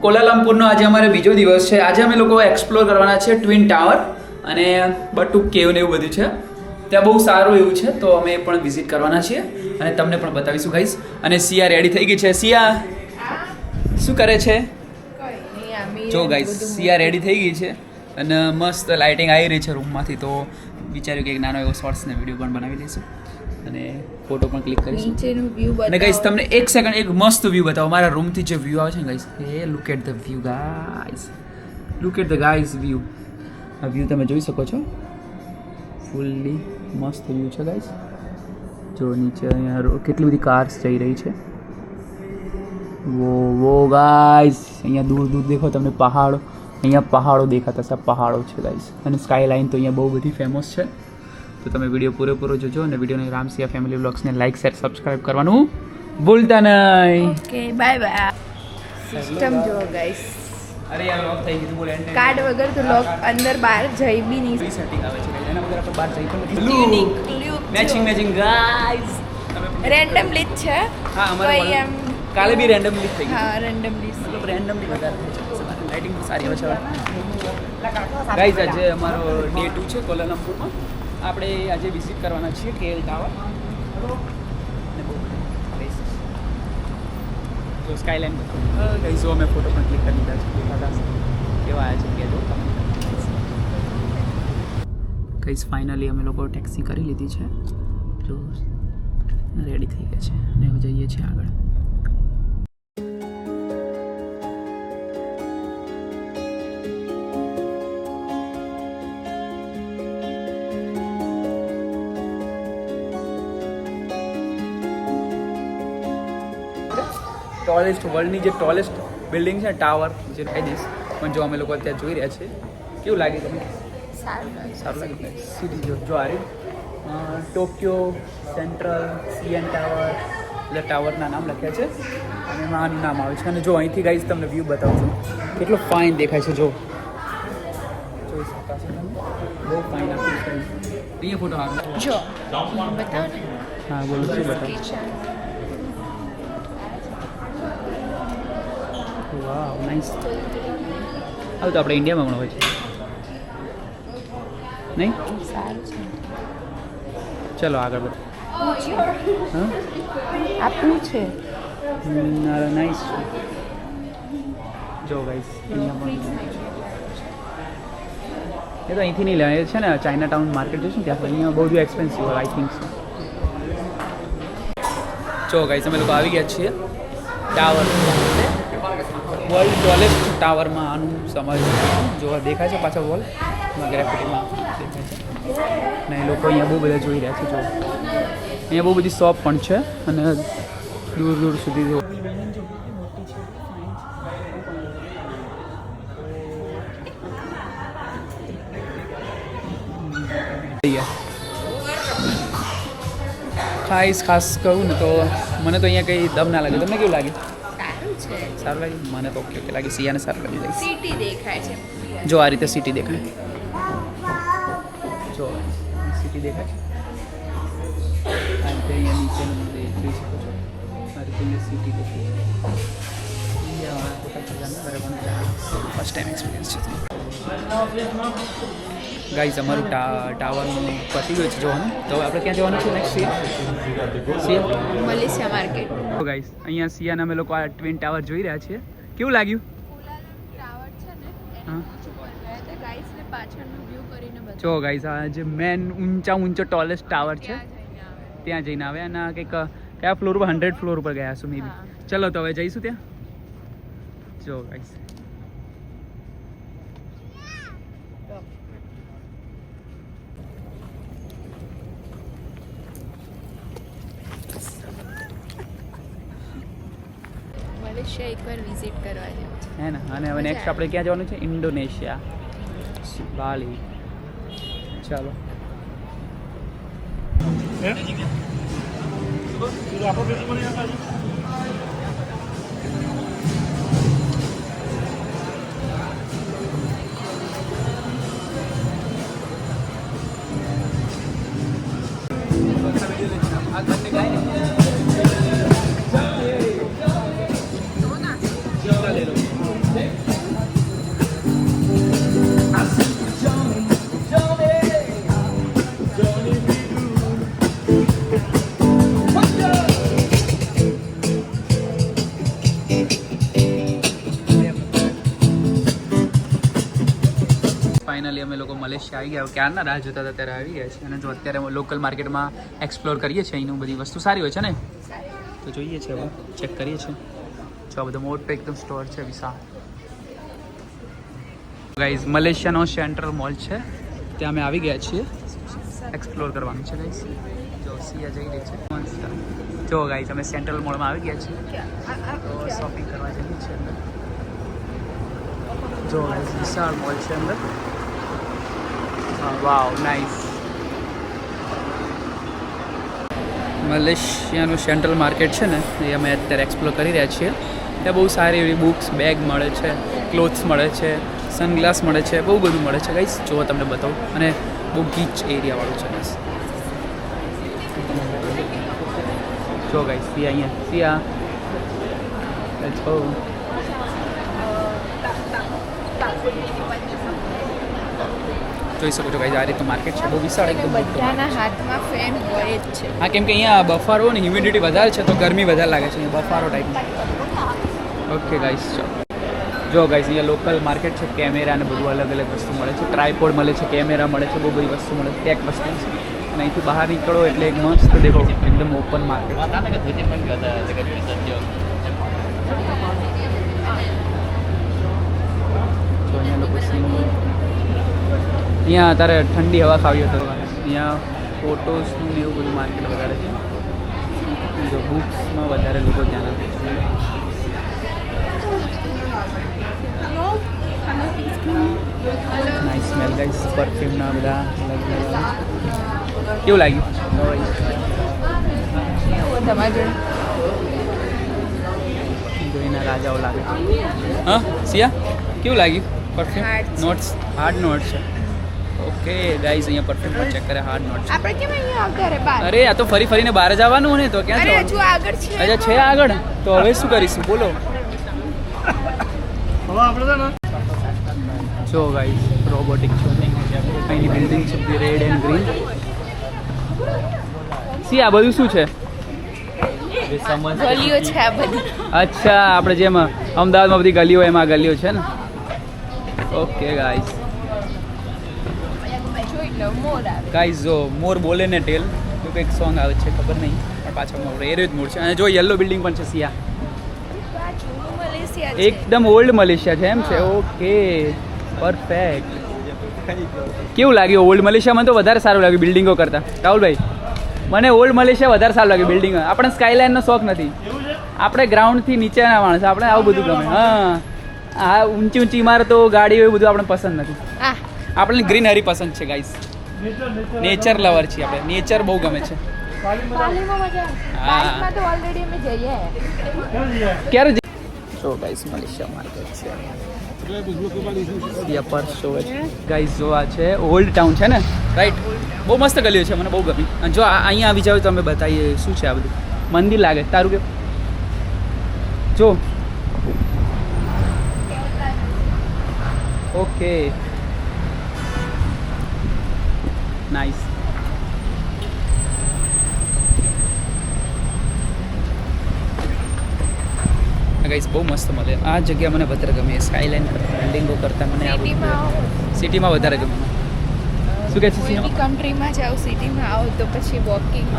કોલાલમપુરનો આજે અમારે બીજો દિવસ છે. આજે અમે લોકો એક્સપ્લોર કરવાના છે ટ્વિન ટાવર અને બટુક કેવ ને એવું બધું છે. ત્યાં બહુ સારું એવું છે, તો અમે પણ વિઝિટ કરવાના છીએ અને તમને પણ બતાવીશું ગાઈસ. અને સિયા રેડી થઈ ગઈ છે. સિયા શું કરે છે? જો ગાઈસ સિયા રેડી થઈ ગઈ છે અને મસ્ત લાઇટિંગ આવી રહી છે રૂમમાંથી. તો વિચાર્યું કે એક નાનો એવો શોર્ટ્સ ને વિડીયો પણ બનાવી લઈશું અને ફોટો પણ ક્લિક કરીશું. નીચેનું વ્યૂ બતાવો. અને ગાઈસ તમને એક સેકન્ડ એક મસ્ત વ્યૂ બતાવો. મારા રૂમથી જે વ્યૂ આવે છે ને guys, a look at the view guys, look at the guys view. આ વ્યૂ તમે જોઈ શકો છો, ફૂલ્લી મસ્ત વ્યૂ છે ગાઈસ. જો નીચે અહીંયા કેટલી બધી કાર્સ જઈ રહી છે. વો ગાઈસ, અહીંયા દૂર દૂર દેખો તમને પહાડો, અહીંયા પહાડો દેખાતા છે. પહાડો છે ગાઈસ. અને સ્કાય લાઇન તો અહીંયા બહુ બધી ફેમસ છે. તો તમે વિડીયો પૂરેપૂરો જોજો અને વિડીયોને રામસિયા ફેમિલી વ્લોગ્સને લાઇક શેર સબસ્ક્રાઇબ કરવાનું ભૂલતા નહીં. Okay bye bye. સિસ્ટમ જો ગાઈસ, અરે યાર લોક થઈ ગયું. બોલ એન્ડ કાર્ડ વગર તો લોક અંદર બહાર જઈ બી નહીં. ફ્રી સેટિંગ આવે છે ગાઈસ. એના વગર આપણે બહાર જઈ પણ નથી. Unique matching guys. રેન્ડમલી જ છે. હા, અમારે કોઈ એમ કાલે બી રેન્ડમલી થઈ ગયું. હા રેન્ડમલી મતલબ રેન્ડમલી વધારે થાય છે. લાઇટિંગ સારી આવે છે ગાઈસ. આજે અમારો ડે 2 છે કોલાલમપુરમાં. આપણે આજે વિઝિટ કરવાના છીએ કેએલ ટાવર. તો સ્કાયલાઇન ગાઈસ જો અમે ફોટો પણ ક્લિક કરી લીધા છે. દેખાતા કેવા આવ્યા છે કે જો તમે ગાઈસ. ફાઇનલી અમે લોકો ટેક્સી કરી લીધી છે. જો રેડી થઈ ગયા છે અને હવે જઈએ છીએ આગળ. ટોલેસ્ટ વર્લ્ડની જે ટોલેસ્ટ બિલ્ડિંગ છે ટાવર, જે કહી દઈશ, પણ જો અમે લોકો અત્યારે જોઈ રહ્યા છીએ. કેવું લાગે તમને? સારું લાગે. સિટી જો આ રહી ટોક્યો સેન્ટ્રલ સીએન ટાવર, એટલે ટાવરના નામ લખ્યા છે અને એમાં આનું નામ આવે છે. અને જો અહીંથી ગાઈઝ તમને વ્યૂ બતાવું છું, કેટલો ફાઇન દેખાય છે. જો જોઈ શકાશે તમે, બહુ ફાઇન આપ્યું છે. અહીંયા ફોટો આવે જો બતાવો ને. હા બોલો શું બતાવો? Kitchen wow nice. હવે તો આપણે ઇન્ડિયામાં પણ હોય છે નહીં? સારું છે. ચલો આગળ બધું. હા આપનું છે. નાઇસ છે. જો ગાઈસ અહીંયા પણ એ તો અહીંથી નહીં લેવાય છે ને. ચાઇના ટાઉન માર્કેટ જોઈશું ત્યાં અહીંયા બહુ જ એક્સપેન્સિવ હોય આઈ થિંક. જો ગાઈસ અમે લોકો આવી ગયા છીએ ટાવર. વર્લ્ડ ટોલેસ્ટ ટાવરમાં આનું સમાજ જોવા દેખાય છે. પાછા વોલ ગ્રેફિટીમાં દેખાય છે. અને એ લોકો અહીંયા બહુ બધા જોઈ રહ્યા છે. જો અહીંયા બહુ બધી શોપ પણ છે અને દૂર દૂર સુધી જો ખાસ કહું ને તો મને તો અહીંયા કંઈ દમ ના લાગે. તમને કેવું લાગે? સારું છે. સારું લાગે? મને તો ઓકે લાગે. સિયાને સારું લાગી જાય. સિટી દેખાય છે. જો આ રીતે સિટી દેખાય. જો સિટી દેખાય છે. આ રીતે અહીંયા નીચેનું જોઈ શકો છો. આ રીતે અહીંયા સિટી દેખાય છે. ફર્સ્ટ ટાઈમ એક્સપિરિયન્સ છે ગાઈઝ. અમારું ટાવરનું પતી ગયું છે જોવાનું. તો આપણે ક્યાં જવાનું છે નેક્સ્ટ? સિયા મલેશિયા માર્કેટ. તો ગાઈઝ અહીંયા સિયાને અમે લોકો આ ટ્વિન ટાવર જોઈ રહ્યા છીએ. કેવું લાગ્યું? ટાવર છે ને હા ગાઈસ ને પાછળનું વ્યૂ કરીને બતાવો. જો ગાઈઝ આ જે મેન ઊંચો ટોલેસ્ટ ટાવર છે ત્યાં જઈને આવ્યા. અને કંઈક કયા ફ્લોર પર? 100 ફ્લોર ઉપર ગયા છું મે બી. ચલો તો હવે જઈશું ત્યાં. જો ગાઈઝ મલેશિયા એકવાર વિઝિટ કરવા જેવું છે. હે ને. અને હવે નેક્સ્ટ આપણે ક્યાં જવાનું છે? ઇન્ડોનેશિયા, બાલી. ચાલો ફાઇનલી અમે લોકો મલેશિયા આવી ગયા ક્યારના રાહ જોતા હતા ત્યારે આવી ગયા છે અને જો અત્યારે લોકલ માર્કેટમાં એક્સપ્લોર કરીએ છીએ અહીંનું બધી વસ્તુ સારી હોય છે ને તો જોઈએ છે હવે ચેક કરીએ છીએ જો આ બધો મોટો એકદમ સ્ટોર છે વિશાળ ગાઈઝ મલેશિયાનો સેન્ટ્રલ મોલ છે ત્યાં અમે આવી ગયા છીએ એક્સપ્લોર કરવાનું છે ગાઈઝ જો સિયા જઈ રહી છે મસ્ત જો ગાઈઝ અમે સેન્ટ્રલ મોલમાં આવી ગયા છીએ તો શોપિંગ કરવા જઈએ છીએ અંદર જો ગાઈઝ વિશાળ મોલ છે અંદર વાવ નાઇસ મલેશિયાનું સેન્ટ્રલ માર્કેટ છે ને એ અમે અત્યારે એક્સપ્લોર કરી રહ્યા છીએ ત્યાં બહુ સારી એવી બુક્સ બેગ મળે છે ક્લોથ્સ મળે છે સનગ્લાસ મળે છે બહુ બધું મળે છે ગાઈસ જો તમને બતાવું અને બહુ ગીચ એરિયાવાળું છે ગાઈસ જો ગાઈસ સિયા અહીંયા સિયા લેટ્સ ગો જોઈ શકો છો ગાઈસ આ રીતનું માર્કેટ છે બહુ વિશાળ એકદમ બધાના હાથમાં ફેન હોય જ છે હા કેમ કે અહીંયા બફારો ને હ્યુમિડિટી વધારે છે તો ગરમી વધારે લાગે છે અહીંયા બફારો ટાઈપનો ઓકે ગાઈસ જો ગાઈસ અહીંયા લોકલ માર્કેટ છે કેમેરા ને બધું અલગ અલગ વસ્તુ મળે છે ટ્રાયપોડ મળે છે કેમેરા મળે છે બહુ બધી વસ્તુ મળે છે ટેક વસ્તુ છે અને અહીંથી બહાર નીકળો એટલે એક મસ્ત દેખો એકદમ ઓપન માર્કેટ તો અહીંયા લોકો અહીંયા અત્યારે ઠંડી હવા ખાવી હતો અહીંયા ફોટોસનું ને એવું બધું માર્કેટ વધારે છે જો બુક્સમાં વધારે લોકો ધ્યાન આપે છે નાઇસ સ્મેલ ગાઈસ પરફ્યુમના બધા કેવું લાગ્યું જોઈને રાજાઓ લાગે હા સિયા કેવું લાગ્યું પરફ્યુમ નોટ્સ હાર્ડ નોટ્સ છે ઓકે ગાઈસ અહીંયા પરફ્યુમ પર ચેક કરે હાર્ડ નોટ્સ આપણે કેમ અહીંયા આવતા રે બાર અરે આ તો ફરી ફરીને બહાર જવાનું ને તો ક્યાં અરે જવાનું હજુ આગળ છે અચ્છા છે આગળ તો હવે શું કરીશું બોલો જો ગાઈસ રોબોટિક છે અહીંની બિલ્ડિંગ છે રેડ એન્ડ ગ્રીન સી આ બધું શું છે ગલીઓ છે આ બધી અચ્છા આપણે જેમ અમદાવાદમાં બધી ગલીઓ એમાં આ ગલીઓ છે ને ઓકે ગાઈસ જોઈ લો મોર આવે ગાઈસ જો મોર બોલે ને ટેલ તો કંઈક સોંગ આવે છે ખબર નહીં પણ પાછળ મોર એ જ મોર છે અને જો યલો બિલ્ડિંગ પણ છે સિયા આ જૂનું મલેશિયા છે એકદમ ઓલ્ડ મલેશિયા છે એમ છે ઓકે પરફેક્ટ કેવું લાગ્યું ઓલ્ડ મલેશિયામાં તો વધારે સારું લાગ્યું બિલ્ડિંગો કરતાં રાહુલભાઈ મને ઓલ્ડ મલેશિયા વધારે સારું લાગ્યું બિલ્ડિંગો આપણે સ્કાયલાઇનનો શોખ નથી આપણે ગ્રાઉન્ડથી નીચેના માણસ આપણે આવું બધું ગમે હા આ ઊંચી ઊંચી ઇમારતો ગાડીઓ એવું બધું આપણે પસંદ નથી આ આપણને ગ્રીનરી પસંદ છે ગાઈસ નેચર લવર છીએ આપણે નેચર બહુ ગમે છે પાલીમાં મજા હા. બાઇકમાં તો ઓલરેડી અમે જઈએ ક્યારે સો ગાઈસ મલેશિયા માર્કેટ છે યા પર શો ગાઈસ જો આ છે ઓલ્ડ ટાઉન છે ને રાઈટ બહુ મસ્ત ગલીઓ છે મને બહુ ગમી અને જો અહીંયા આવી જાવ તો અમે બતાવીએ શું છે આ બધું મંદિર લાગે તારું કે જો ઓકે નાઇસ ગાઈસ બહુ મસ્ત મળે આ જગ્યા મને વધારે ગમે સ્કાયલાઇન બિલ્ડિંગો કરતાં મને આ સિટીમાં વધારે ગમે શું કહે છે કોઈ બી કન્ટ્રીમાં જાઓ સિટીમાં આવો તો પછી વોકિંગ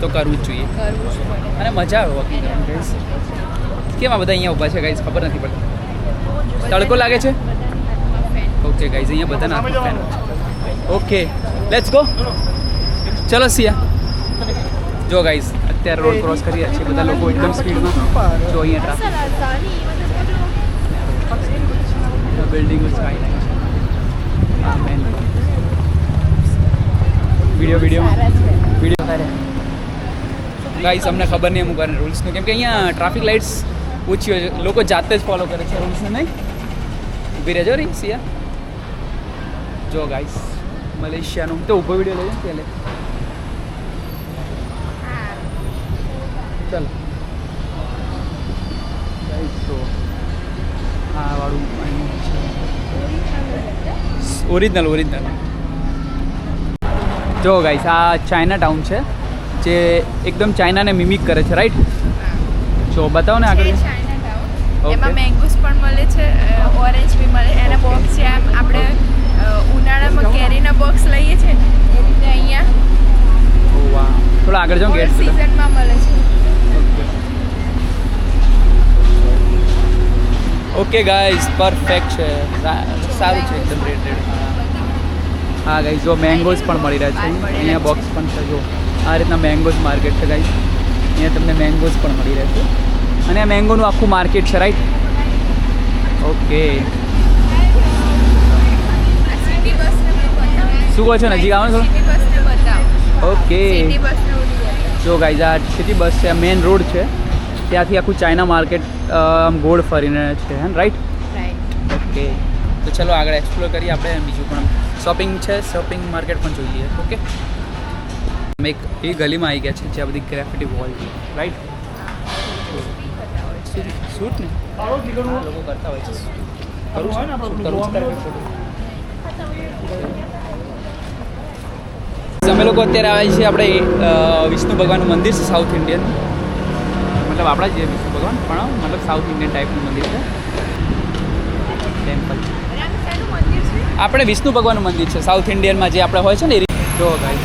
તો કરવું જ જોઈએ કરવું જ પડે અને મજા આવે વોકિંગ કરવાની ગાઈસ કેમ આ બધા અહીંયા ઊભા છે ગાઈસ ખબર નથી પડતી તડકો લાગે છે ઓકે ગાઈસ અહીંયા બધા નાખો ફેન ઓકે લેટ્સ ગો ચલો સિયા જો ગાઈસ અત્યારે રોડ ક્રોસ કરી રહ્યા છે બધા લોકો એકદમ સ્પીડમાં જો અહીંયા ટ્રાફિક બિલ્ડિંગ સ્કાયલાઇન હા મેન વિડીયો ગાઈસ અમને ખબર નહીં અમુક રૂલ્સનું કેમ કે અહીંયા ટ્રાફિક લાઇટ્સ ઓછી હોય છે લોકો જાતે જ ફોલો કરે છે રૂલ્સને નહીં ઊભી રહેજો રી સિયા જો ગાઈસ મલેશિયાનું તો ઊભો વિડીયો લઈએ ચાલે ચાલો ગાઈસ તો આ વાળું ઓરિજિનલ જો ગાઈસ આ ચાઇના ટાઉન છે જે એકદમ ચાઇનાને મિમિક કરે છે રાઈટ જો બતાવો ને આગળ ચાઇના ટાઉન એમાં મેંગોસ પણ મળે છે, ઓરેન્જ બી મળે. એના બોક્સ છે આમ આપણે ઉનાળામાં કેરીના બોક્સ લઈએ છીએ ને એ રીતે અહીંયા ઓ વાહ, થોડા આગળ જાઓ, ગેટ સિઝનમાં મળે છે. ઓકે ગાઈઝ, પરફેક્ટ છે, સારું છે એકદમ રેડ. હા ગાઈઝ, જો મેંગોઝ પણ મળી રહ્યા છે અહીંયા, બોક્સ પણ છે. જો આ રીતના મેંગોઝ માર્કેટ છે ગાઈઝ, અહીંયા તમને મેંગોઝ પણ મળી રહ્યા છે. અને આ મેંગોનું આખું માર્કેટ છે, રાઈટ? ઓકે, સિટી બસને બતાવો. શું કહો છો, નજીક આવો છો? સિટી બસને બતાવો. ઓકે, સિટી બસને ઉડી જાય. જો ગાઈઝ આ સિટી બસ છે, મેઇન રોડ છે, ત્યાંથી આખું ચાઇના માર્કેટ ગોળ ફરીને છે, હે રાઈટ? રાઈટ. ઓકે, તો ચલો આગળ એક્સપ્લોર કરીએ આપણે. બીજું પણ શોપિંગ છે, શોપિંગ માર્કેટ પણ જોઈ લઈએ. ઓકે, અમે એક એ ગલીમાં આવી ગયા છે જ્યાં બધી ગ્રેફિટી વોલ છે, રાઈટ? શૂટ ને લોકો કરતા હોય છે, અમે લોકો અત્યારે આવ્યા છીએ આપણે વિષ્ણુ ભગવાનનું મંદિર છે, સાઉથ ઇન્ડિયન, મતલબ આપણા જ વિષ્ણુ ભગવાન પણ મતલબ સાઉથ ઇન્ડિયન ટાઈપનું મંદિર છે, ટેમ્પલ. આપણે વિષ્ણુ ભગવાનનું મંદિર છે સાઉથ ઇન્ડિયનમાં, જે આપણે હોય છે ને એ રીતે. જો ગાઈસ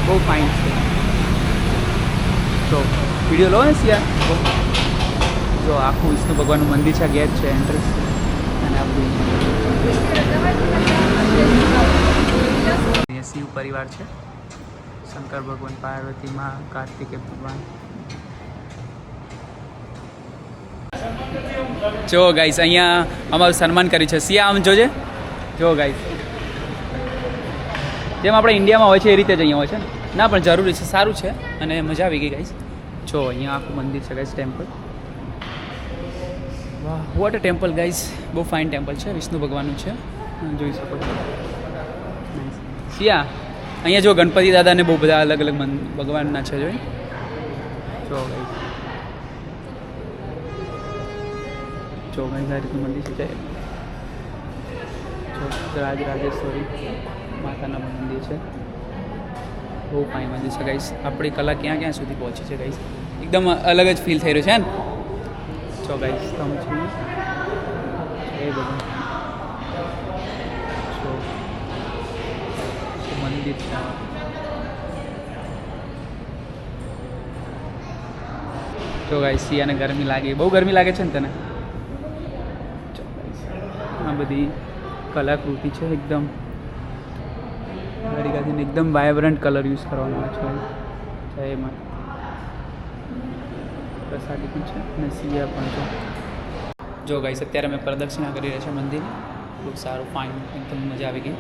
બહુ ફાઇન છે. જો વિડીયો લો ને સિયા. જો આખું વિષ્ણુ ભગવાનનું મંદિર છે, ગેટ છે, એન્ટ્રન્સ, અને આ બધું શિવ પરિવાર છે, શંકર ભગવાન, પાર્વતી માં, કાર્તિકેય ભગવાન. જો ગાઈસ અહીંયા અમારું સન્માન કર્યું છે. સિયા આમ જોજે. જો ગાઈસ જેમ આપણે ઇન્ડિયામાં હોય છે એ રીતે જ અહીંયા હોય છે ને. ના પણ જરૂરી છે, સારું છે અને મજા આવી ગઈ ગાઈસ. જો અહીંયા આખું મંદિર છે ગાઈસ, ટેમ્પલ. વાહ, વોટ અ ટેમ્પલ ગાઈસ, બહુ ફાઇન ટેમ્પલ છે, વિષ્ણુ ભગવાનનું છે, જોઈ શકો છો. સિયા અહીંયા જો ગણપતિ દાદાને બહુ બધા અલગ અલગ ભગવાનના છે, જોઈ. જો ગાઈસ, જો ગાઈસ આ રીતનું મંદિર છે. જો રાજરાજેશ્વરી માતાના મંદિર છે, બહુ ફાઇન મંદિર છે ગાઈસ. આપણી કલા ક્યાં ક્યાં સુધી પહોંચી છે ગાઈસ, એકદમ અલગ જ ફીલ થઈ રહ્યું છે ને. જો ગાઈસ તમે જોઈએ એ બધું જો મંદિર છે. જો ગાઈસ સિયાને ગરમી લાગે, બહુ ગરમી લાગે છે ને તને? જો ગાઈસ આ બધી કલાકૃતિ છે, એકદમ ગરીગાથીને એકદમ વાઇબ્રન્ટ કલર યુઝ કરવાનો આવે છે. જય માં પ્રસાદી પણ છે અને સિયા પણ છે. જો ગાઈસ અત્યારે અમે પ્રદક્ષિણા કરી રહ્યા છે મંદિર, બહુ સારું, ફાઇન, એકદમ મજા આવી ગઈ.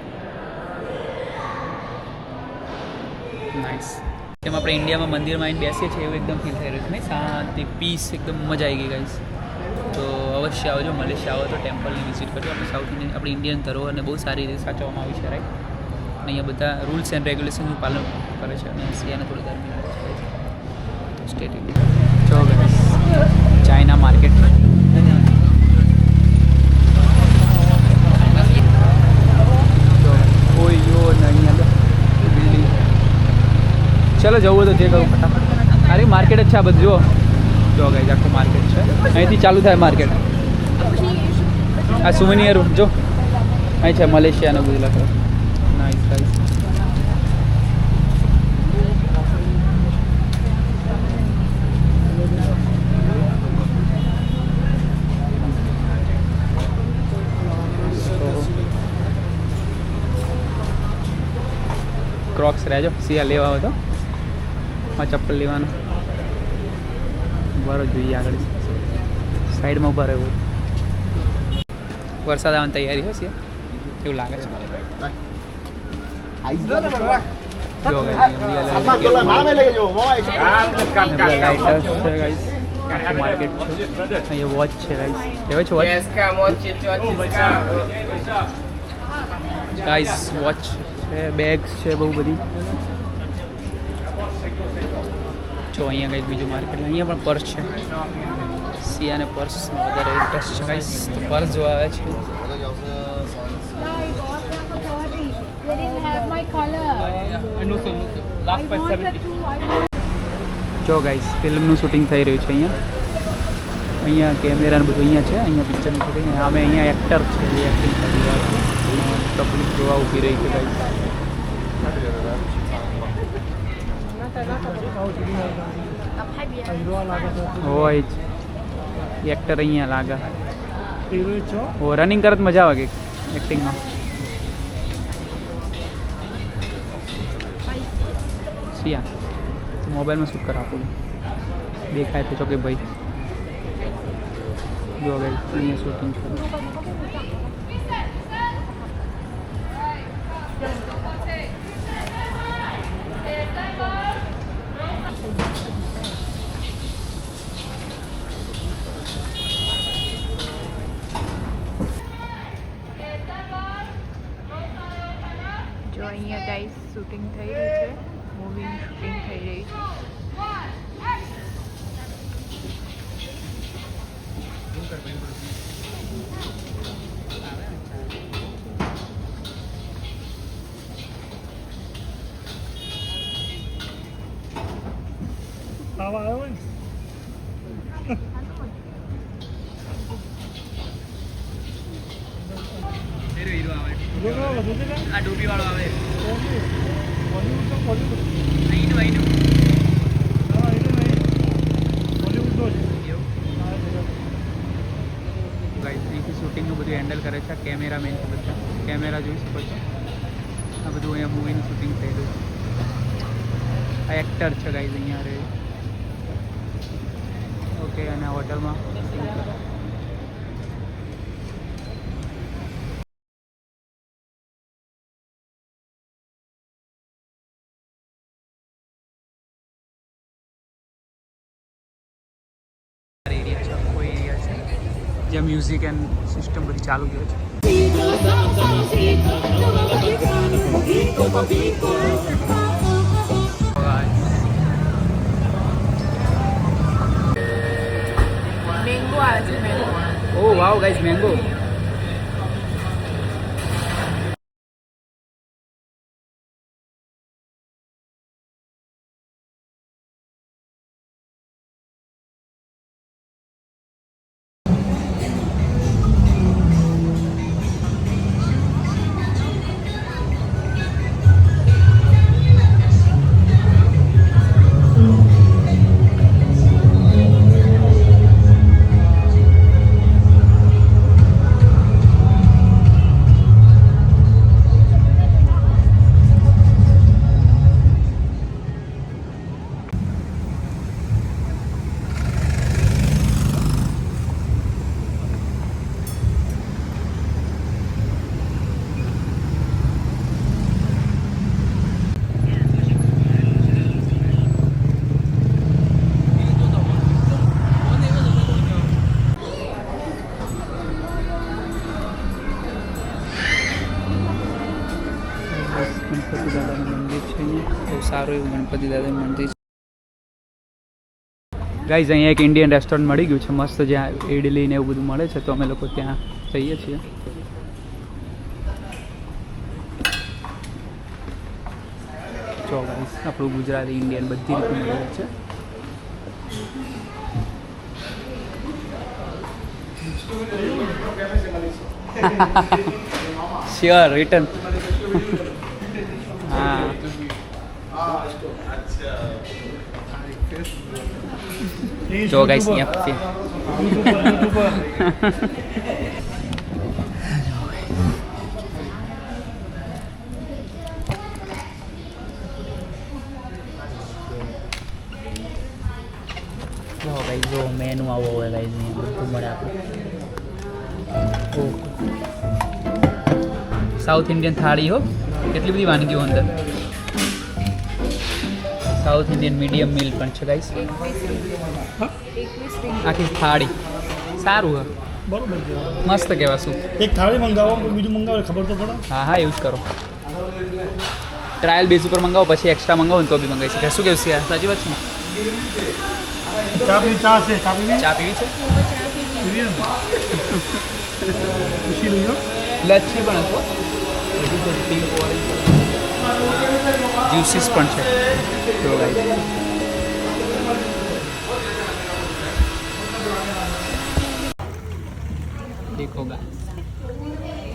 નાઇસ. જેમ આપણે ઇન્ડિયામાં મંદિરમાં આવીને બેસીએ છીએ એવું એકદમ ફીલ થઈ રહ્યું છે, નહીં? શાંતિ, પીસ, એકદમ મજા આવી ગઈ ગાઈસ. તો અવશ્ય આવજો, મલેશિયા આવો તો ટેમ્પલની વિઝિટ કરજો. આપણે સાઉથ ઇન્ડિયન, આપણી ઇન્ડિયન ધરોહરને બહુ સારી રીતે સાચવવામાં આવી છે, રાઈટ? અને અહીંયા બધા રૂલ્સ એન્ડ રેગ્યુલેશનનું પાલન કરે છે. અને સિયાને થોડી ગરમી લાગે છે. સ્ટેટ જો ગાઈસ ચાઇના માર્કેટ. ઓય યો ને અહીંયા બિલ્ડિંગ. ચલો જવું તો જે કરું ફટાફટ. અરે માર્કેટ જ છે આ બધું. જો ગાઈસ આખું માર્કેટ છે, અહીંથી ચાલુ થાય માર્કેટ. આ સુવેનિયર જો અહીં છે, મલેશિયાનું બધું લખેલું. Nice guys. ક્રોક્સ રહેજો, સિયા લેવા હોય તો. માં ચપ્પલ લેવાનું ઉભા જોઈએ, આગળ સાઈડમાં ઉભા રહેવું. વરસાદ આવવાની તૈયારી હોય છે એવું લાગે છે. જો માર્કેટ છે, અહીંયા વોચ છે ગાઈસ. કેવાય છે વોચ ગાઈસ, વોચ છે, બેગ્સ છે બહુ બધી. જો અહીંયા કંઈક બીજું માર્કેટ, અહીંયા પણ પર્સ છે. સિયાને પર્સ વધારે ઇન્ટરેસ્ટ છે ગાઈસ, તો પર્સ જોવા આવે છે. જો ગાઈસ ફિલ્મનું શૂટિંગ થઈ રહ્યું છે અહીંયા. અહીંયા કેમેરા ને બધું અહીંયા છે, અહીંયા પિક્ચરનું શૂટિંગ. અમે અહીંયા એક્ટર છે, એ એક્ટિંગ કરી રહ્યા છે. પબ્લિક જોવા ઊભી રહી છે ભાઈ. હોય જ એક્ટર અહીંયા લાગે. રનિંગ કરત મજા આવે કે એક્ટિંગમાં. સિયા મોબાઈલમાં શૂટ કરા આપું દેખાય તો ચોકે ભાઈ. જો હવે અહીંયા શૂટિંગ કરું. જો અહીંયા ગાઈસ શૂટિંગ થઈ રહી છે, મૂવીની શૂટિંગ થઈ રહી છે. આ ડૂબી વાળો આવે. શૂટિંગનું બધું હેન્ડલ કરે છે કેમેરામેન છે. બધા કેમેરા જોઈ શકો છો. આ બધું અહીંયા મૂવીનું શૂટિંગ થઈ રહ્યું છે. આ એક્ટર છે ગાઈઝ અહીંયા રહે. ઓકે અને આ હોટલમાં શૂટિંગ કરે. જ્યાં મ્યુઝિક એન્ડ સિસ્ટમ બધી ચાલુ ગયો છે. મેંગો આવે છે, મેંગો. ઓ વાવ ગાઈઝ મેંગો. ગણપતિ દાદાનું મંદિર છે અહીંયા. બહુ સારું એવું ગણપતિ દાદાનું મંદિર છે. ગાઈઝ અહીંયા એક ઇન્ડિયન રેસ્ટોરન્ટ મળી ગયું છે મસ્ત, જ્યાં ઇડલી ને એવું બધું મળે છે. તો અમે લોકો ત્યાં જઈએ છીએ. જો ગાઈઝ આપણું ગુજરાતી ઇન્ડિયન બધી રીતે મળે છે. Sure return. હા જો ગાઈસ અહીંયા पे જો ગાઈસ જો મેનુ આવો હોય ગાઈસ ને બધું મળે આપણે. સાઉથ ઇન્ડિયન થાળી હો, કેટલી બધી વાનગીઓ અંદર. સાઉથ ઇન્ડિયન મીડિયમ મીલ પણ છે ગાઈસ. આખી થાળી સારું હે, બરોબર છે, મસ્ત કહેવા શું. એક થાળી મંગાવો બીજું મંગાવો ખબર તો પડે. હા હા એવું જ કરો. ટ્રાયલ બેઝ ઉપર મંગાવો, પછી એક્સ્ટ્રા મંગાવો ને તો બી મંગાવી શકાય. શું કહેવું છે યાર, સાચી વાત છે ને? ચા પીવી, ચા છે, ચા પીવી, ચા પીવી છે, પીવી ને પૂછી લઈએ. લચ્છી પણ હતો, જ્યુસીસ પણ છે. તો ગાઈસ एक होगा।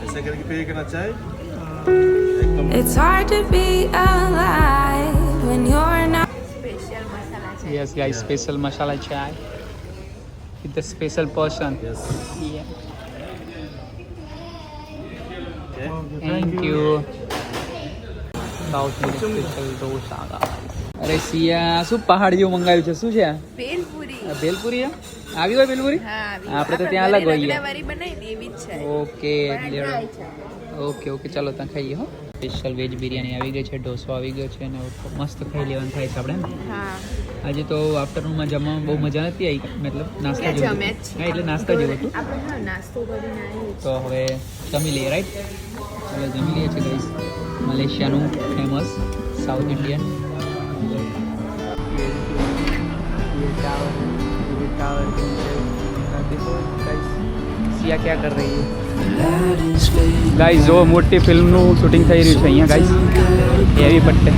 ऐसे करके पे करना चाहे It's hard to be alive when you're not. Special masala છે. Yes guys, special masala chai with the special person. Yes Yeah. Okay Thank you. South Indian special dosa. અરે સિયા શું પહાડ જેવું મંગાવ્યું છે? શું છે આ? ભેલપુરી. ભેલપુરી છે? આવી હોય ભેલપુરી? હા, આવી. આપણે તો ત્યાં અલગ હોઈએ. રગડાવાળી બનાવી ને એવી જ છે. ઓકે પણ આ dry છે. ઓકે ઓકે ચાલો ત્યાં ખાઈએ હો. સ્પેશિયલ વેજ બિરયાની આવી ગઈ છે, ઢોસો આવી ગયો છે અને મસ્ત ખાઈ લેવાનું થાય છે આપણે ને. હા. આજે તો આફ્ટરનૂનમાં જમવામાં બહુ મજા નથી આવી, મતલબ નાસ્તા જેવું જમે હતું. જ. હા એટલે નાસ્તા જેવું હતું. આપણે હા નાસ્તો કરીને આવ્યું તો હવે જમી લઈએ, રાઈટ? હવે જમી લઈએ છીએ ગાઈસ મલેશિયાનું ફેમસ સાઉથ ઇન્ડિયન. સિયા ક્યાં કર રહી है? ગાઈસ જો મોટી ફિલ્મનું શૂટિંગ થઈ રહ્યું છે અહીંયા ગાઈસ, એવી પટ્ટે.